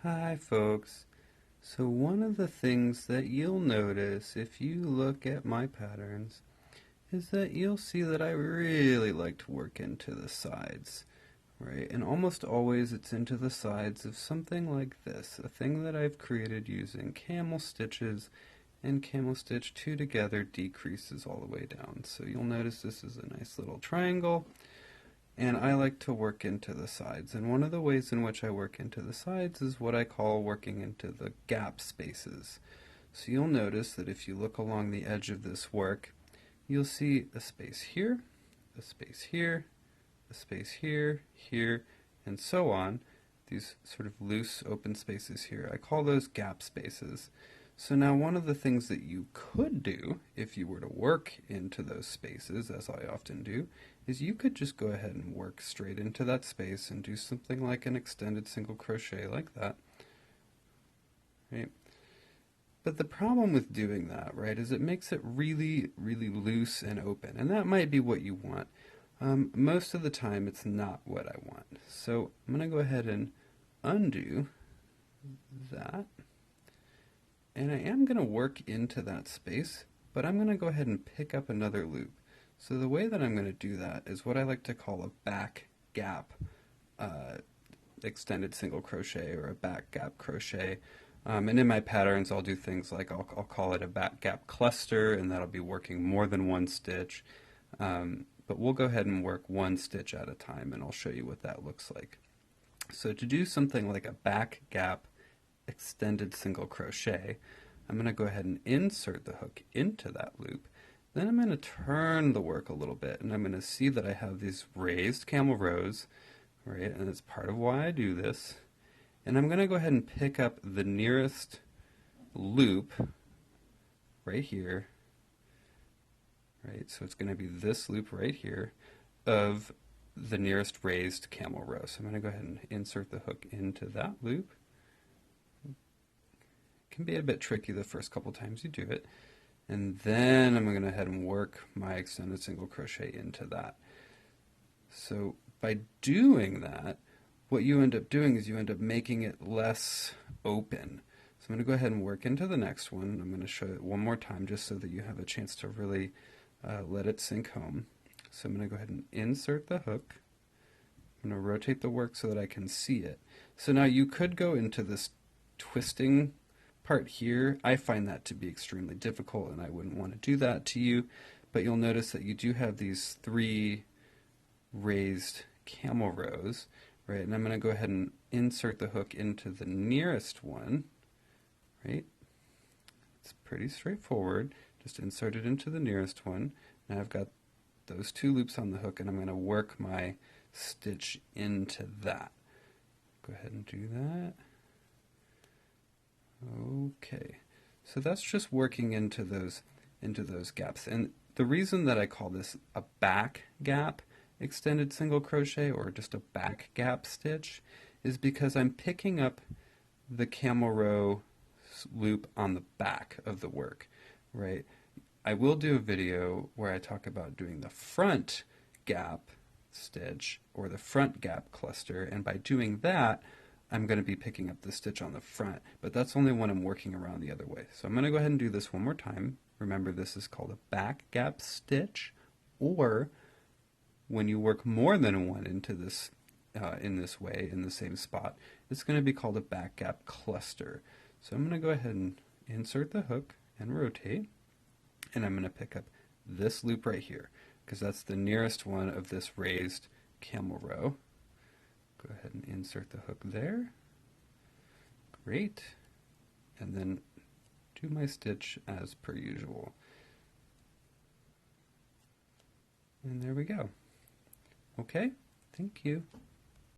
Hi folks. So one of the things that you'll notice if you look at my patterns is that you'll see that I really like to work into the sides, right? And almost always it's into the sides of something like this, a thing that I've created using camel stitches, and camel stitch two together decreases all the way down. So you'll notice this is a nice little triangle. And I like to work into the sides. And one of the ways in which I work into the sides is what I call working into the gap spaces. So you'll notice that if you look along the edge of this work, you'll see a space here, a space here, a space here, here, and so on. These sort of loose open spaces here. I call those gap spaces. So now one of the things that you could do if you were to work into those spaces, as I often do, is you could just go ahead and work straight into that space and do something like an extended single crochet like that. Right? But the problem with doing that, right, is it makes it really, really loose and open. And that might be what you want. Most of the time it's not what I want. So I'm going to go ahead and undo that. And I am going to work into that space, but I'm going to go ahead and pick up another loop. So the way that I'm going to do that is what I like to call a back gap extended single crochet or a back gap crochet. And in my patterns I'll do things like I'll call it a back gap cluster, and that'll be working more than one stitch. But we'll go ahead and work one stitch at a time, and I'll show you what that looks like. So to do something like a back gap extended single crochet, I'm going to go ahead and insert the hook into that loop. Then I'm going to turn the work a little bit, and I'm going to see that I have these raised camel rows, right? And that's part of why I do this. And I'm going to go ahead and pick up the nearest loop right here, right? So it's going to be this loop right here of the nearest raised camel row. So I'm going to go ahead and insert the hook into that loop. Can be a bit tricky the first couple times you do it, and then I'm going to go ahead and work my extended single crochet into that. So by doing that, what you end up doing is you end up making it less open. So I'm going to go ahead and work into the next one. I'm going to show it one more time just so that you have a chance to really let it sink home. So I'm going to go ahead and insert the hook. I'm going to rotate the work so that I can see it. So now you could go into this twisting part here. I find that to be extremely difficult, and I wouldn't want to do that to you, but you'll notice that you do have these three raised camel rows, right? And I'm going to go ahead and insert the hook into the nearest one, right? It's pretty straightforward. Just insert it into the nearest one. Now I've got those two loops on the hook, and I'm going to work my stitch into that. Go ahead and do that. Okay, so that's just working into those gaps. And the reason that I call this a back gap extended single crochet, or just a back gap stitch, is because I'm picking up the camel row loop on the back of the work, right? I will do a video where I talk about doing the front gap stitch or the front gap cluster, and by doing that I'm going to be picking up the stitch on the front, but that's only when I'm working around the other way. So I'm going to go ahead and do this one more time. Remember, this is called a back gap stitch, or when you work more than one into this in this way, in the same spot, it's going to be called a back gap cluster. So I'm going to go ahead and insert the hook and rotate, and I'm going to pick up this loop right here, because that's the nearest one of this raised camel row. Go ahead and insert the hook there. Great. And then do my stitch as per usual. And there we go. Okay, thank you.